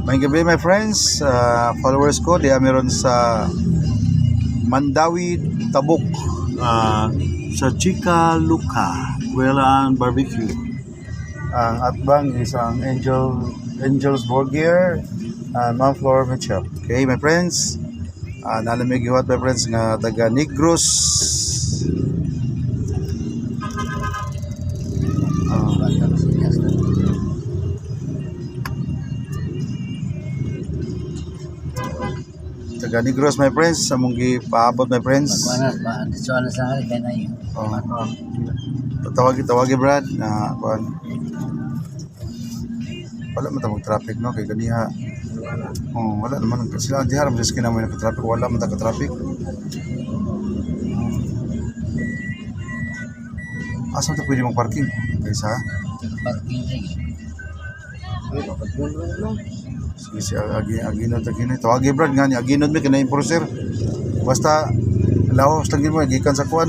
May gabi my friends, followers ko, diya meron sa Mandawi, Tabuk, sa Chica Luca, Guelan Barbecue. Ang atbang is ang Angel's Burger and Mount Flora Mitchell. Okay my friends, nalamig iwat my friends nga taga Negros. Taga Negros my friends, sa mong gipaabot my friends. Tawagi Brad na kuan. Wala man ta traffic no kay ganiha. Wala naman sila di haram sa kinamo na traffic, wala man ta traffic. Asa ta pwede mag-parking? Kaysa Parking si Aginod tawagi Brad nga ni Aginod mi kanay enforcer. Basta lawas lang mo gikan sa kuan.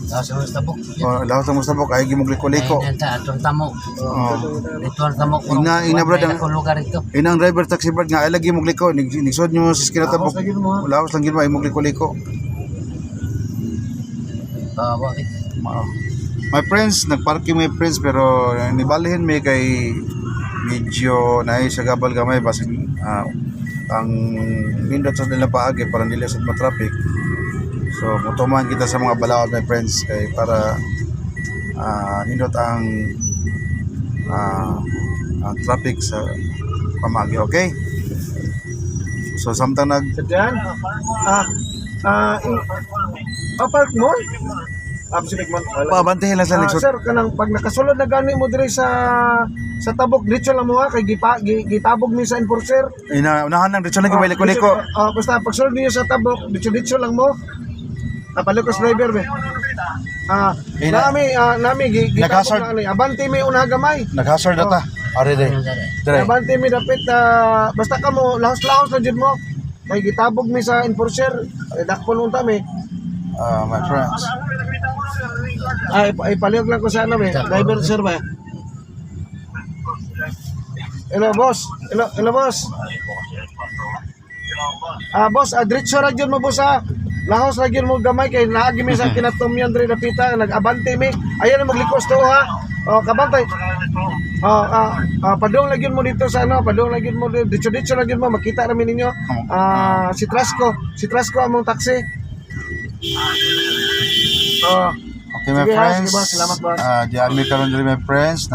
Lawas tabok. Lawas ang mustabok ay gimog liko-liko. Atong tamo. Dito ang tamo. Ina Brad ang lugar ito. inang driver taxi Brad nga ay lagi mog liko nigsod nyo sa kinatabok. Lawas lang gid mo ay mog liko-liko. My friends, nagparking my friends pero nibalihin may kay medyo naay sa gabal gamay basin ang nindot sa nila paagi para nila sa traffic. So mutuman kita sa mga balawad my friends kay para nindot ang traffic sa pamagi, okay? So samtang Sedyan? Park Mall? Pacific Mall. pabantahin lang sa next. Sir, kanang pag nakasulod na gani mo dire sa tabok dito lang mo kay gitabog ni sa enforcer. Unahan lang dito lang gibay liko-liko. Basta pag sulod niyo sa tabok dito lang mo. Palikos driver be. Nami gitabog na abante mi una gamay. Nag-hazard na ta. Are day. Abante mi dapat basta ka mo lahos-lahos na jud mo. Kay gitabog mi sa enforcer. Dakpon unta mi. My friends. Palihog lang ko sa ano driver sir ba? Hello boss. Hello boss. Boss, diretso ra gyud mo boss lahos ra gyud mo gamay kay naagi mi sa kinatumyan diri dapita nag-abante mi. Ayan na maglikos to ha. Kabantay. Padung lagi mo dito sa ano, padung lagi mo dito lagi mo makita ra mi ninyo. Si Trasco among taxi. Okay my friends. Sige, salamat boss. Diyan mi karon diri my friends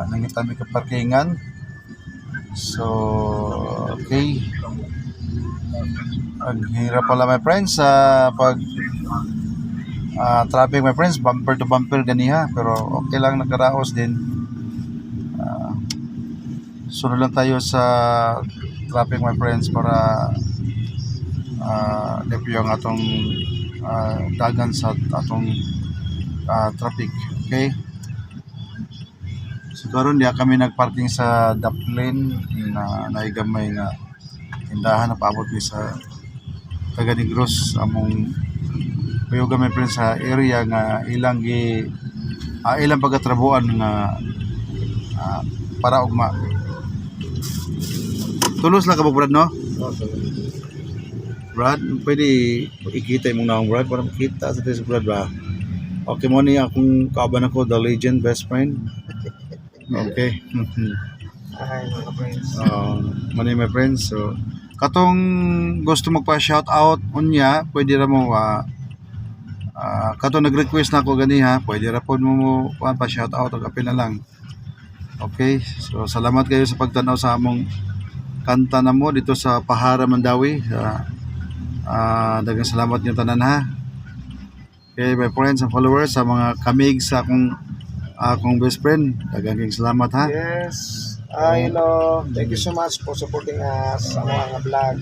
nangita mi ka parkingan. So okay. Ang hirap pala my friends sa pag traffic my friends, bumper to bumper ganiha pero okay lang nakaraos din. Sunod lang tayo sa traffic my friends para limpyo ang atong dagan sa atong traffic, okay? So karon diya kami nagparking sa Daplin na naigamay nga tindahan na paabot mi sa taga Negros among kuyuga my friends sa area nga ilang pagatrabuan nga para ugma. Tulos lang ka ba Brad no? Brad, pwede ikita imong naong Brad para makita sa tis Brad ba? Okay mo ni akong kaaban ako, the legend best friend. Okay. Ay mga friends. Money my friends. So katong gusto magpa-shout out unya, pwede ra mo katong nag-request na ako ganiha, pwede ra pod mo pa-shout out og apil na lang. Okay? So salamat kayo sa pagtanaw sa among kanta na mo dito sa Pahara Mandawi. Daghang salamat niyo tanan ha. Okay, my friends and followers, sa mga kamig sa akong best friend, daghang salamat ha. Yes. Hello. Thank you so much for supporting us sa mga vlog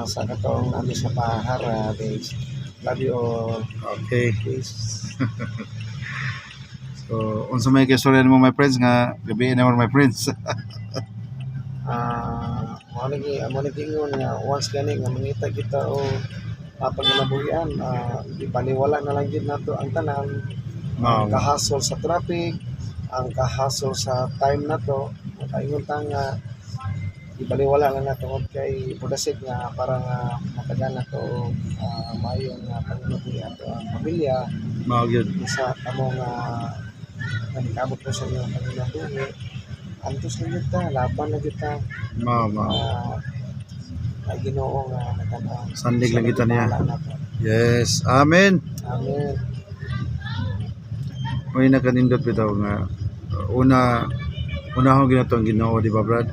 sa katong ami sa Pahara days. Love you all. Okay. Peace. So, unsa may kastorya mo my friends nga gabi na my friends. Mo ni gingon nga once gani nga mangita kita o pag nabuhian ipaniwala na lang gid nato ang tanan. Kahasol sa traffic, ang kahasol sa time na to, makaingon ta nga ibaliwala lang na tungod kay Budasig nga parang makadala to mayong panginabuhi ato ang pamilya Mao gyud. sa among nagkabot ko sa inyong panginabuhi. Antos na gyud ta, laban na gyud ta. Mao. Ay Ginoo nga nagkanaw. Sandig lang kita niya. Yes. Amen. Amen. May nakanindot bitaw nga una akong ginato ang Ginoo, di ba Brad?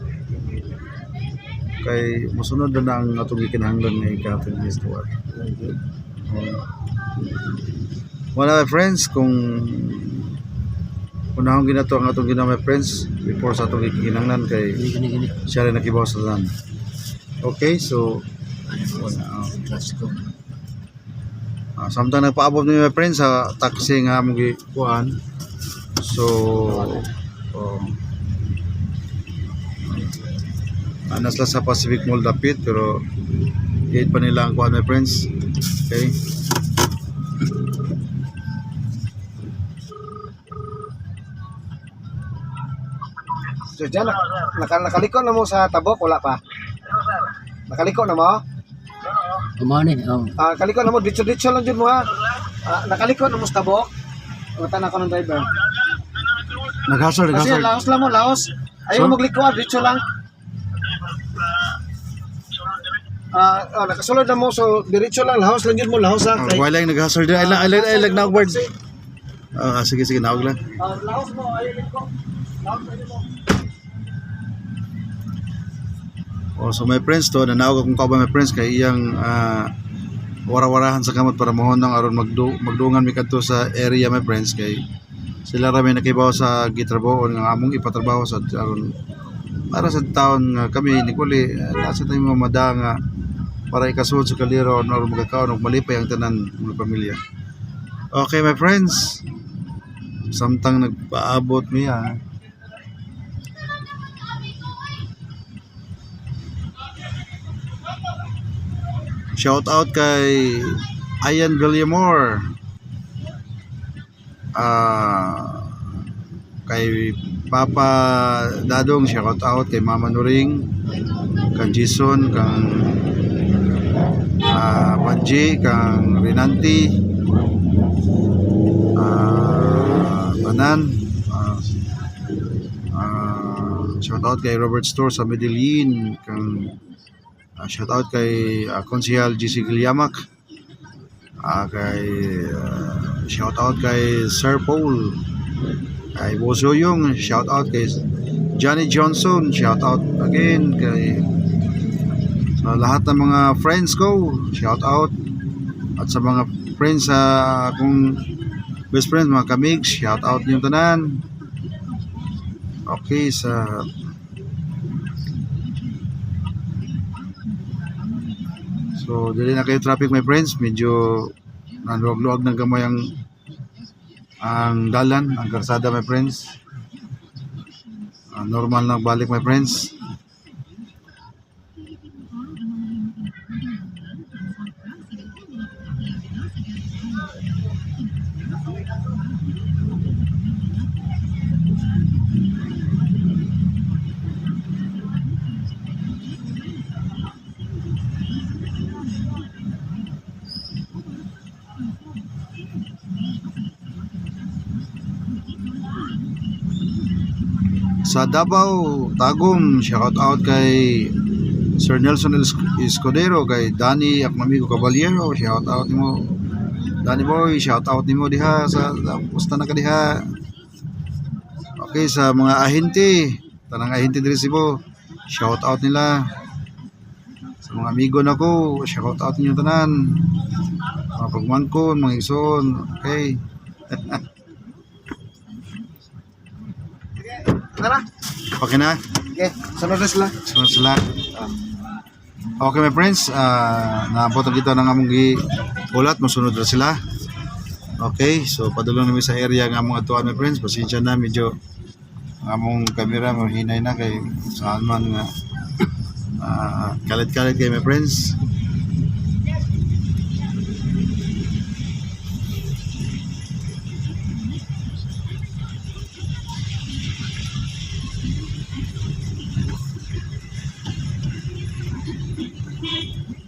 Kay musunod na ang atong gikinahanglan nga ikatong Kristo. Wala my friends, kung una akong ginato ang atong Ginoo my friends before sa atong gikinahanglan kay Gini. siya rin nakibaw sa tanan. Okay, so Trust ko. samtang nagpaabot ni my friends sa taxi nga among gikuan. So anas lang sa Pacific Mall dapit pero gate pa nila ang kuan my friends. Okay. So dyan, nakaliko na mo sa tabok, wala pa? Nakaliko na mo? Kumani, Kaliko na mo, ditso lang dyan mo ha. Nakaliko na mo sa tabok. Matan ako ng driver. Naghasol. Kasi laos lang mo, laos. Ayaw mo magliko, ditso lang. Nakasulod na mo, so diretso lang, laos lang dyan mo, laos ha. Wala yung naghasol din. I like na awkward. Sige, naog lang. Laos mo, ayaw liko. Laos lang mo. So my friends to, nanawag akong kauban my friends kay iyang wara-warahan sa kamot para mohonang aron magdungan mi kadto sa area my friends kay sila ra may nakibaw sa gitrabaho nga among ipatrabaho sa aron para sa taon nga kami ni kuli nasa tayo mga mada nga para ikasuod sa kaliro aron magkakaon og malipay ang tanan mga pamilya. Okay my friends, samtang nagpaabot mi shout out kay Ian Villamor, kay Papa Dadong, shout out kay Mama Nuring, kang Jason, kang Manji, kang Renanti, Tanan, shout out kay Robert Store sa Medellin, kang shout out kay Konsehal GC Gilyamak, kay shout out kay Sir Paul, kay Bosoyong, shout out kay Johnny Johnson, shout out again kay sa lahat ng mga friends ko, shout out, at sa mga friends sa akong best friends, mga kamigs, shout out niyo tanan. Okay, so dili na kayo traffic my friends, medyo naluwag-luwag ng gamay ang dalan, ang karsada my friends. Normal na balik my friends. Sa Davao, Tagum, shout out kay Sir Nelson Escudero, kay Danny Akmamigo Caballero, shout out nimo Danny Boy, shout out nimo diha sa pusta na ka diha. Okay, sa mga ahente, tanang ahente diri Cebu, shout out nila. Sa mga amigo nako, shout out ninyo tanan. Mga pagmangkon, mga igsoon, okay. Tara. Okay na? Okay, sunod na sila. Sunod sila. Okay my friends, naabot kita ng among ulat, masunod na sila. Okay, so padulong namin sa area ng among atuan my friends. Pasensya na, medyo ang among camera mahinay na kay saan man nga kalit-kalit kay my friends.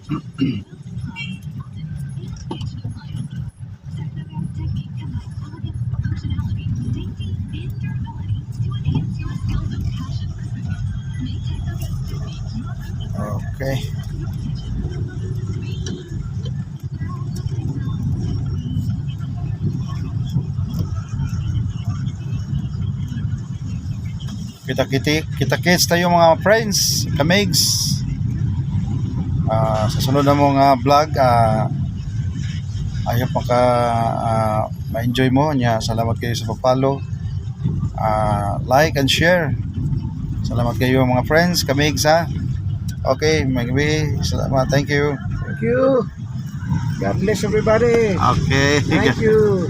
Okay. Kita-kits tayo mga friends, kamigs. Sa sunod na mga vlog, ayaw maka ma-enjoy mo niya. Salamat kayo sa pag-follow, like and share. Salamat kayo mga friends, kamigs ha. Okay, magbi. Salamat, thank you. Thank you. God bless everybody. Okay. Thank you.